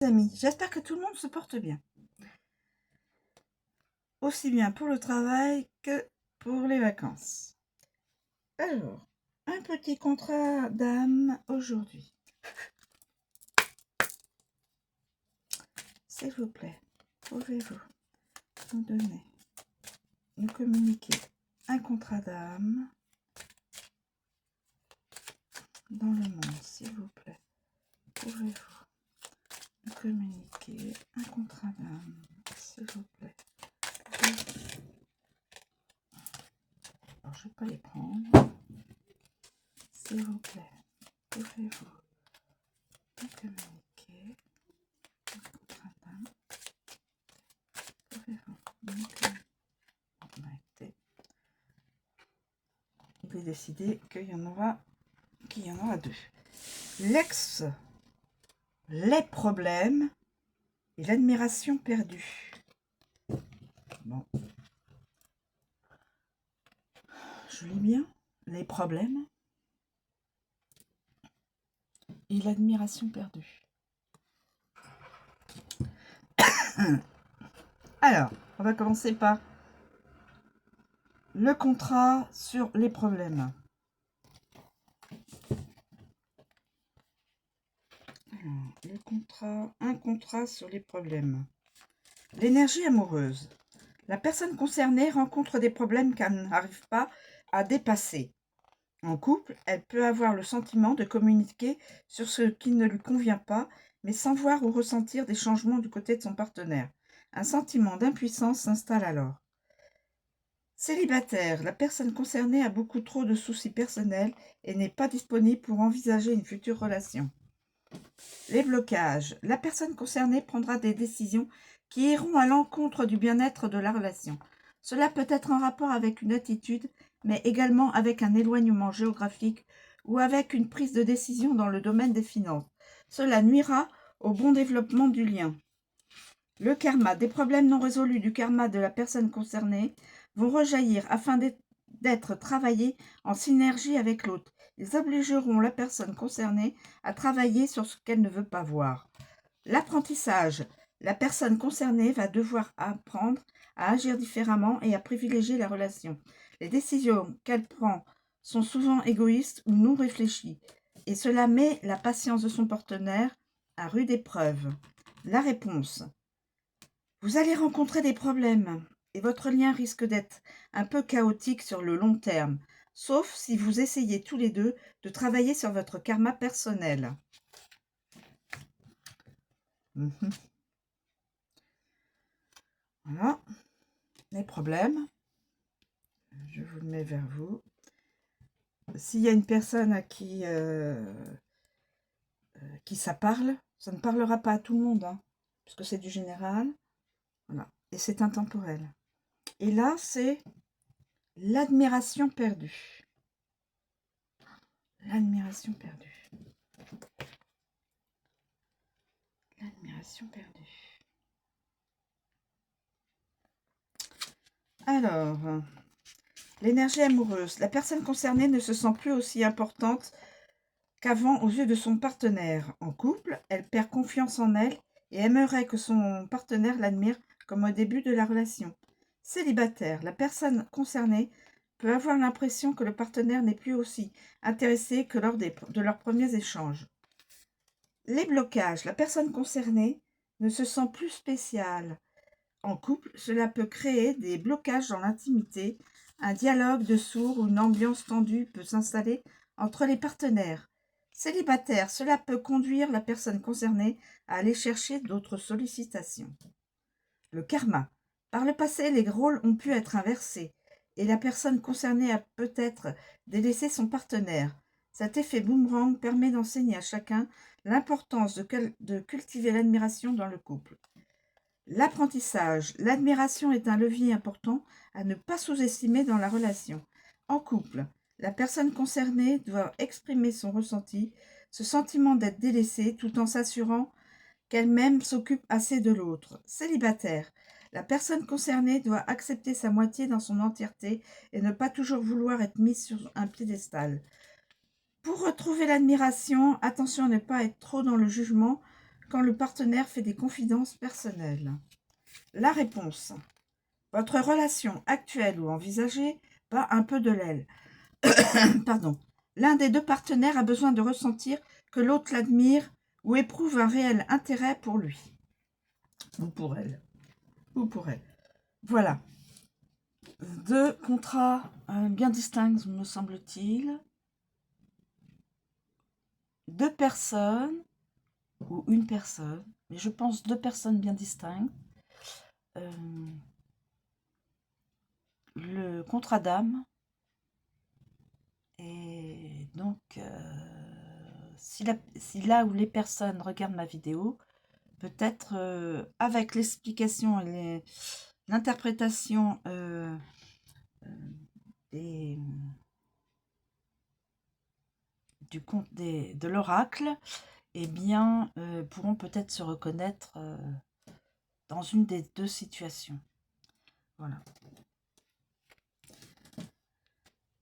Amis, j'espère que tout le monde se porte bien. Aussi bien pour le travail que pour les vacances. Alors, un petit contrat d'âme aujourd'hui. S'il vous plaît, pouvez-vous nous donner, nous communiquer un contrat d'âme dans le monde, s'il vous plaît. Pouvez-vous nous communiquer un contrat d'âme, s'il vous plaît. Alors, je ne vais pas les prendre. S'il vous plaît, pouvez-vous nous communiquer un contrat d'âme. Il est décidé qu'il y en aura deux. Les problèmes et l'admiration perdue. Bon. Je lis bien. Les problèmes et l'admiration perdue. Alors, on va commencer par le contrat sur les problèmes. Un contrat sur les problèmes. L'énergie amoureuse. La personne concernée rencontre des problèmes qu'elle n'arrive pas à dépasser. En couple, elle peut avoir le sentiment de communiquer sur ce qui ne lui convient pas, mais sans voir ou ressentir des changements du côté de son partenaire. Un sentiment d'impuissance s'installe alors. Célibataire, la personne concernée a beaucoup trop de soucis personnels et n'est pas disponible pour envisager une future relation. Les blocages. La personne concernée prendra des décisions qui iront à l'encontre du bien-être de la relation. Cela peut être en rapport avec une attitude, mais également avec un éloignement géographique ou avec une prise de décision dans le domaine des finances. Cela nuira au bon développement du lien. Le karma. Des problèmes non résolus du karma de la personne concernée vont rejaillir afin d'être travaillés en synergie avec l'autre. Ils obligeront la personne concernée à travailler sur ce qu'elle ne veut pas voir. L'apprentissage. La personne concernée va devoir apprendre à agir différemment et à privilégier la relation. Les décisions qu'elle prend sont souvent égoïstes ou non réfléchies, et cela met la patience de son partenaire à rude épreuve. La réponse. Vous allez rencontrer des problèmes et votre lien risque d'être un peu chaotique sur le long terme, sauf si vous essayez tous les deux de travailler sur votre karma personnel. Voilà, les problèmes. Je vous le mets vers vous. S'il y a une personne à qui ça parle, ça ne parlera pas à tout le monde, hein, puisque c'est du général. Voilà. Et c'est intemporel. Et là, c'est l'admiration perdue. L'admiration perdue. L'admiration perdue. Alors, l'énergie amoureuse. La personne concernée ne se sent plus aussi importante qu'avant aux yeux de son partenaire. En couple, elle perd confiance en elle et aimerait que son partenaire l'admire comme au début de la relation. Célibataire, la personne concernée peut avoir l'impression que le partenaire n'est plus aussi intéressé que lors de leurs premiers échanges. Les blocages, la personne concernée ne se sent plus spéciale. En couple, cela peut créer des blocages dans l'intimité, un dialogue de sourds ou une ambiance tendue peut s'installer entre les partenaires. Célibataire, cela peut conduire la personne concernée à aller chercher d'autres sollicitations. Le karma. Par le passé, les rôles ont pu être inversés et la personne concernée a peut-être délaissé son partenaire. Cet effet boomerang permet d'enseigner à chacun l'importance de cultiver l'admiration dans le couple. L'apprentissage. L'admiration est un levier important à ne pas sous-estimer dans la relation. En couple, la personne concernée doit exprimer son ressenti, ce sentiment d'être délaissée, tout en s'assurant qu'elle-même s'occupe assez de l'autre. Célibataire, la personne concernée doit accepter sa moitié dans son entièreté et ne pas toujours vouloir être mise sur un piédestal. Pour retrouver l'admiration, attention à ne pas être trop dans le jugement quand le partenaire fait des confidences personnelles. La réponse. Votre relation actuelle ou envisagée bat un peu de l'aile. Pardon. L'un des deux partenaires a besoin de ressentir que l'autre l'admire ou éprouve un réel intérêt pour lui. Ou pour elle. Ou pour elle. Voilà. Deux contrats bien distincts, me semble-t-il. Deux personnes, ou une personne, mais je pense deux personnes bien distinctes. Le contrat d'âme. Et donc, si là où les personnes regardent ma vidéo, peut-être avec l'explication et l'interprétation de l'oracle, eh bien, pourront peut-être se reconnaître dans une des deux situations. Voilà.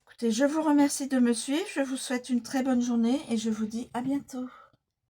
Écoutez, je vous remercie de me suivre, je vous souhaite une très bonne journée et je vous dis à bientôt.